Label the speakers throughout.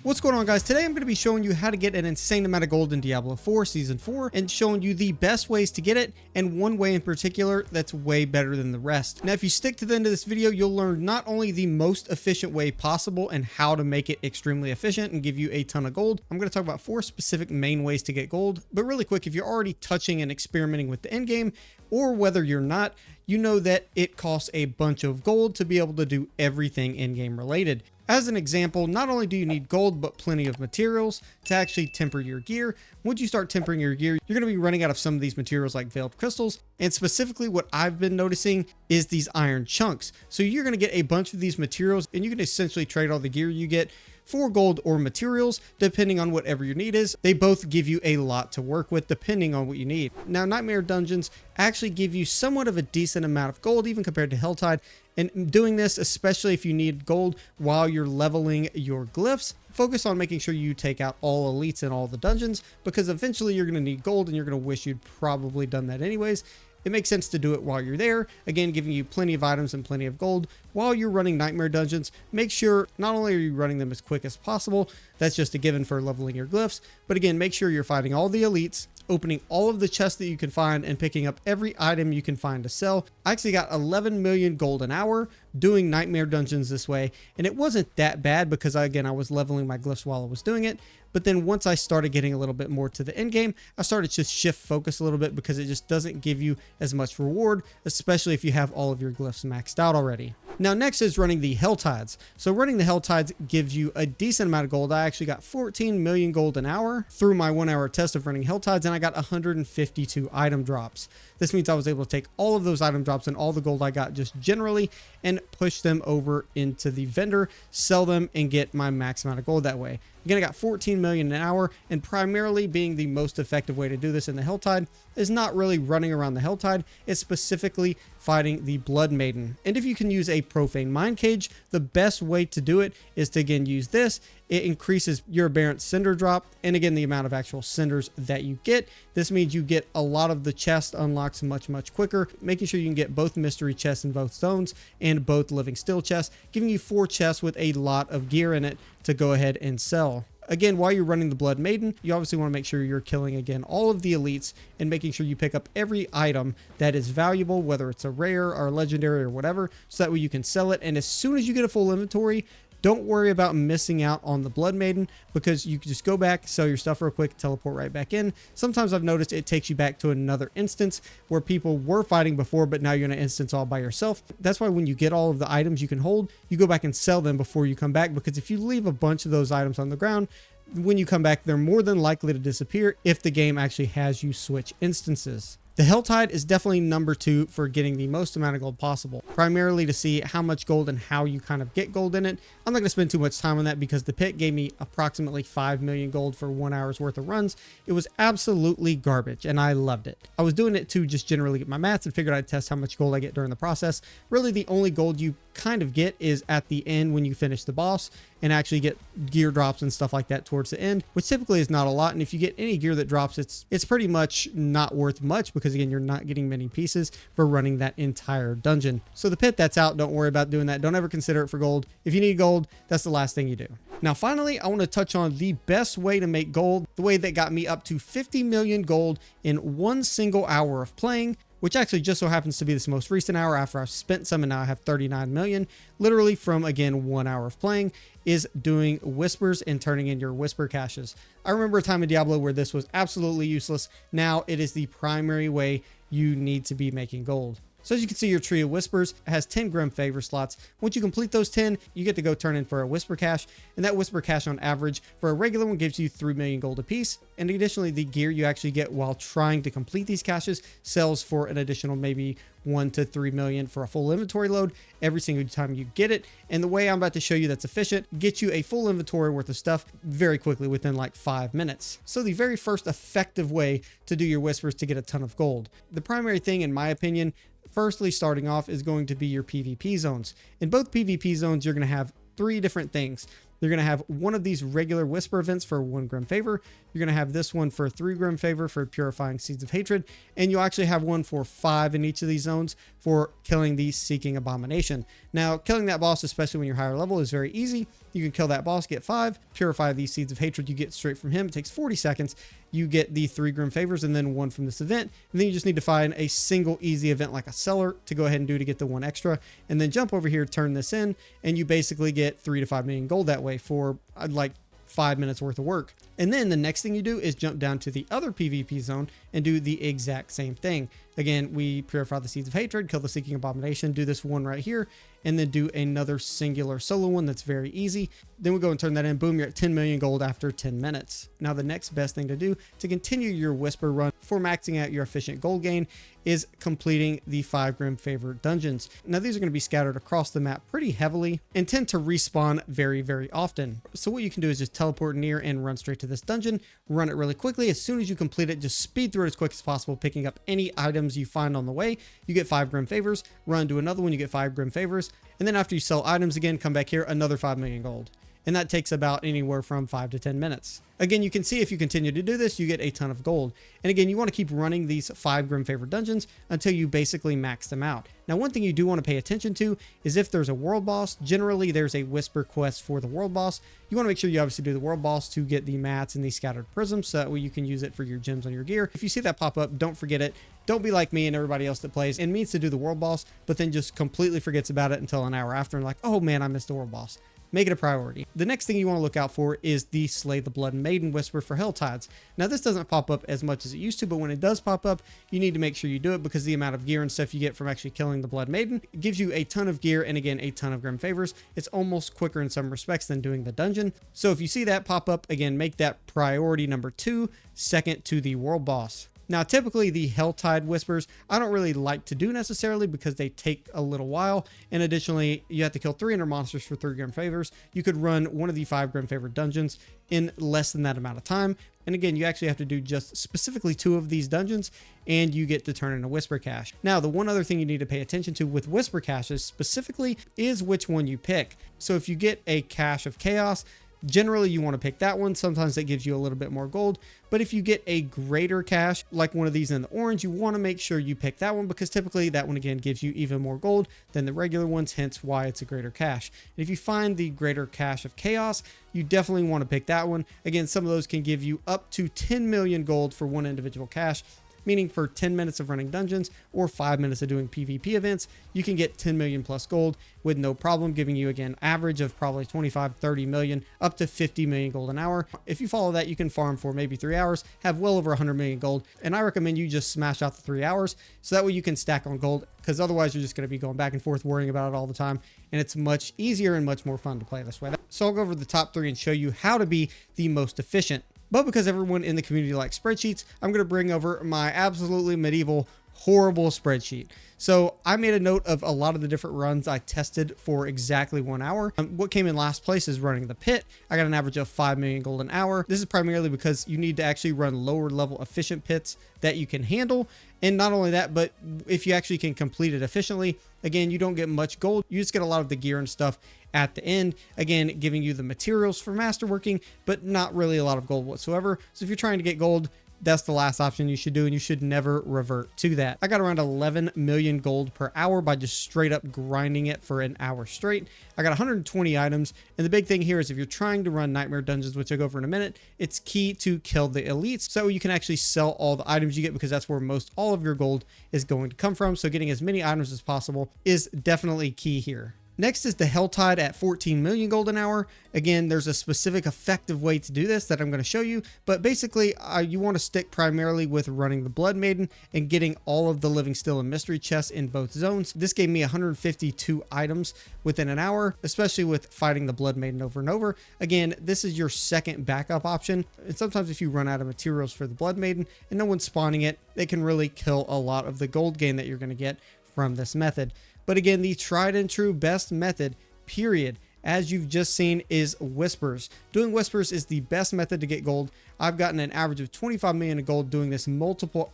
Speaker 1: What's going on, guys? Today I'm going to be showing you how to get an insane amount of gold in Diablo 4 Season 4 and showing you the best ways to get it, and one way in particular that's way better than the rest. Now, if you stick to the end of this video, you'll learn not only the most efficient way possible and how to make it extremely efficient and give you a ton of gold. I'm going to talk about 4 specific main ways to get gold. But really quick, if you're already touching and experimenting with the end game, or whether you're not, you know that it costs a bunch of gold to be able to do everything in-game related. As an example, not only do you need gold, but plenty of materials to actually temper your gear. Once you start tempering your gear, you're going to be running out of some of these materials like veiled crystals. And specifically what I've been noticing is these iron chunks. So you're going to get a bunch of these materials and you can essentially trade all the gear you get for gold or materials, depending on whatever your need is. They both give you a lot to work with depending on what you need. Now, Nightmare Dungeons actually give you somewhat of a decent amount of gold, even compared to Helltide. And doing this, especially if you need gold while you're leveling your glyphs, focus on making sure you take out all elites in all the dungeons, because eventually you're going to need gold and you're going to wish you'd probably done that anyways. It makes sense to do it while you're there, again giving you plenty of items and plenty of gold while you're running Nightmare Dungeons. Make sure not only are you running them as quick as possible, that's just a given for leveling your glyphs, but again, make sure you're fighting all the elites, opening all of the chests that you can find, and picking up every item you can find to sell. I actually got 11 million gold an hour doing Nightmare Dungeons this way, and it wasn't that bad because I was leveling my glyphs while I was doing it. But then once I started getting a little bit more to the end game, I started to shift focus a little bit because it just doesn't give you as much reward, especially if you have all of your glyphs maxed out already. Now, next is running the Helltides. So running the Helltides gives you a decent amount of gold. I actually got 14 million gold an hour through my 1 hour test of running Helltides, and I got 152 item drops. This means I was able to take all of those item drops and all the gold I got just generally and push them over into the vendor, sell them, and get my max amount of gold that way. Again, I got 14 million an hour, and primarily being the most effective way to do this in the Helltide is not really running around the Helltide, it's specifically fighting the Blood Maiden. And if you can use a Profane Mind Cage, the best way to do it is to again use this. It increases your aberrant cinder drop and again the amount of actual cinders that you get. This means you get a lot of the chest unlocks much quicker, making sure you can get both mystery chests in both zones and both living still chests, giving you 4 chests with a lot of gear in it to go ahead and sell. Again, while you're running the Blood Maiden, you obviously want to make sure you're killing again all of the elites and making sure you pick up every item that is valuable, whether it's a rare or legendary or whatever, so that way you can sell it. And as soon as you get a full inventory, don't worry about missing out on the Blood Maiden, because you can just go back, sell your stuff real quick, teleport right back in. Sometimes I've noticed it takes you back to another instance where people were fighting before, but now you're in an instance all by yourself. That's why when you get all of the items you can hold, you go back and sell them before you come back, because if you leave a bunch of those items on the ground, when you come back, they're more than likely to disappear if the game actually has you switch instances. The Helltide is definitely number 2 for getting the most amount of gold possible, primarily to see how much gold and how you kind of get gold in it. I'm not going to spend too much time on that because the pit gave me approximately 5 million gold for 1 hour's worth of runs. It was absolutely garbage and I loved it. I was doing it to just generally get my mats and figured I'd test how much gold I get during the process. Really, the only gold you kind of get is at the end when you finish the boss and actually get gear drops and stuff like that towards the end, which typically is not a lot. And if you get any gear that drops, it's pretty much not worth much, because again, you're not getting many pieces for running that entire dungeon. So the pit, that's out. Don't worry about doing that. Don't ever consider it for gold. If you need gold, that's the last thing you do. Now, finally, I want to touch on the best way to make gold, the way that got me up to 50 million gold in 1 single hour of playing, which actually just so happens to be this most recent hour after I've spent some, and now I have 39 million, literally from, again, 1 hour of playing, is doing whispers and turning in your whisper caches. I remember a time in Diablo where this was absolutely useless. Now it is the primary way you need to be making gold. So as you can see, your tree of whispers has 10 Grim Favor slots. Once you complete those 10, you get to go turn in for a whisper cache, and that whisper cache on average for a regular one gives you 3 million gold apiece. And additionally, the gear you actually get while trying to complete these caches sells for an additional maybe 1 to 3 million for a full inventory load every single time you get it. And the way I'm about to show you that's efficient gets you a full inventory worth of stuff very quickly within like 5 minutes. So the very first effective way to do your whispers to get a ton of gold. The primary thing, in my opinion, firstly, starting off, is going to be your PvP zones. In both PvP zones, you're going to have 3 different things. You're going to have one of these regular whisper events for 1 Grim Favor. You're going to have this one for 3 Grim Favor for purifying Seeds of Hatred. And you'll actually have one for 5 in each of these zones for killing the Seeking Abomination. Now, killing that boss, especially when you're higher level, is very easy. You can kill that boss, get 5, purify these seeds of hatred you get straight from him. It takes 40 seconds. You get the 3 grim favors and then 1 from this event. And then you just need to find a single easy event like a cellar to go ahead and do to get the 1 extra. And then jump over here, turn this in, and you basically get 3 to 5 million gold that way for like 5 minutes worth of work. And then the next thing you do is jump down to the other PvP zone and do the exact same thing. Again, we purify the seeds of hatred, kill the seeking abomination, do this one right here, and then do another singular solo one that's very easy. Then we go and turn that in. Boom, you're at 10 million gold after 10 minutes. Now the next best thing to do to continue your whisper run for maxing out your efficient gold gain is completing the 5 grim favor dungeons. Now these are going to be scattered across the map pretty heavily and tend to respawn very, very often. So what you can do is just teleport near and run straight to this dungeon, run it really quickly. As soon as you complete it, just speed through it as quick as possible, picking up any items you find on the way. You get 5 grim favors, run to another one, you get 5 grim favors, and then after you sell items again, come back here, another 5 million gold. And that takes about anywhere from 5 to 10 minutes. Again, you can see if you continue to do this, you get a ton of gold. And again, you want to keep running these 5 grim favor dungeons until you basically max them out. Now, one thing you do want to pay attention to is if there's a world boss, generally there's a whisper quest for the world boss. You want to make sure you obviously do the world boss to get the mats and the scattered prisms, so that way you can use it for your gems on your gear. If you see that pop up, don't forget it. Don't be like me and everybody else that plays and means to do the world boss, but then just completely forgets about it until an hour after and like, oh man, I missed the world boss. Make it a priority. The next thing you want to look out for is the Slay the Blood Maiden Whisper for Helltides. Now this doesn't pop up as much as it used to, but when it does pop up, you need to make sure you do it because the amount of gear and stuff you get from actually killing the Blood Maiden gives you a ton of gear and again, a ton of grim favors. It's almost quicker in some respects than doing the dungeon. So if you see that pop up, again, make that priority number 2, second to the world boss. Now, typically the Helltide Whispers, I don't really like to do necessarily because they take a little while. And additionally, you have to kill 300 monsters for 3 grim favors. You could run one of the 5 grim favor dungeons in less than that amount of time. And again, you actually have to do just specifically 2 of these dungeons and you get to turn in a Whisper Cache. Now, the one other thing you need to pay attention to with Whisper Caches specifically is which one you pick. So if you get a Cache of Chaos, generally you want to pick that one. Sometimes that gives you a little bit more gold, but if you get a greater cache like one of these in the orange, you want to make sure you pick that one because typically that one again gives you even more gold than the regular ones, hence why it's a greater cache. And if you find the greater cache of chaos, you definitely want to pick that one. Again, some of those can give you up to 10 million gold for one individual cache, meaning for 10 minutes of running dungeons or 5 minutes of doing PvP events, you can get 10 million plus gold with no problem, giving you again average of probably 25, 30 million, up to 50 million gold an hour. If you follow that, you can farm for maybe 3 hours, have well over 100 million gold. And I recommend you just smash out the 3 hours so that way you can stack on gold, because otherwise you're just going to be going back and forth worrying about it all the time. And it's much easier and much more fun to play this way. So I'll go over the top 3 and show you how to be the most efficient. But because everyone in the community likes spreadsheets, I'm going to bring over my absolutely medieval, horrible spreadsheet. So I made a note of a lot of the different runs I tested for exactly 1 hour. What came in last place is running the pit. I got an average of 5 million gold an hour. This is primarily because you need to actually run lower level efficient pits that you can handle. And not only that, but if you actually can complete it efficiently, again, you don't get much gold. You just get a lot of the gear and stuff at the end, again, giving you the materials for masterworking, but not really a lot of gold whatsoever. So if you're trying to get gold, that's the last option you should do, and you should never revert to that. I got around 11 million gold per hour by just straight up grinding it for an hour straight. I got 120 items, and the big thing here is if you're trying to run nightmare dungeons, which I'll go over in a minute, it's key to kill the elites so you can actually sell all the items you get, because that's where most all of your gold is going to come from. So getting as many items as possible is definitely key here. Next is the Helltide at 14 million gold an hour. Again, there's a specific effective way to do this that I'm going to show you, but basically you want to stick primarily with running the Blood Maiden and getting all of the living still and mystery chests in both zones. This gave me 152 items within an hour, especially with fighting the Blood Maiden over and over. Again, this is your second backup option. And sometimes if you run out of materials for the Blood Maiden and no one's spawning it, it can really kill a lot of the gold gain that you're going to get from this method. But again, the tried and true best method, period, as you've just seen, is whispers. Doing whispers is the best method to get gold. I've gotten an average of 25 million of gold doing this multiple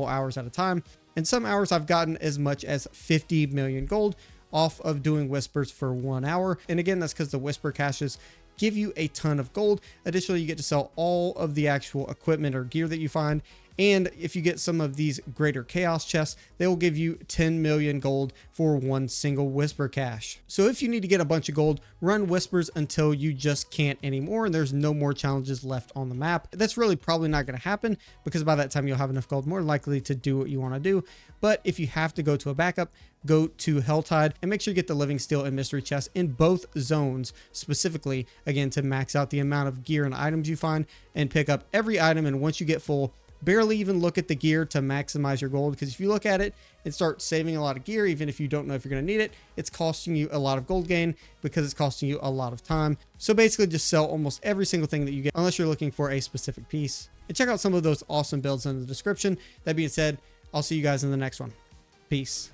Speaker 1: hours at a time. And some hours I've gotten as much as 50 million gold off of doing whispers for 1 hour. And again, that's because the whisper caches give you a ton of gold. Additionally, you get to sell all of the actual equipment or gear that you find, And if you get some of these greater chaos chests, they will give you 10 million gold for one single whisper cache. So if you need to get a bunch of gold, run whispers until you just can't anymore and there's no more challenges left on the map. That's really probably not going to happen because by that time you'll have enough gold more likely to do what you want to do. But if you have to go to a backup, go to Helltide and make sure you get the living steel and mystery chests in both zones specifically, again, to max out the amount of gear and items you find and pick up every item. And once you get full, barely even look at the gear to maximize your gold, because if you look at it and start saving a lot of gear, even if you don't know if you're going to need it, it's costing you a lot of gold gain because it's costing you a lot of time. So basically just sell almost every single thing that you get unless you're looking for a specific piece, and check out some of those awesome builds in the description. That being said, I'll see you guys in the next one. Peace.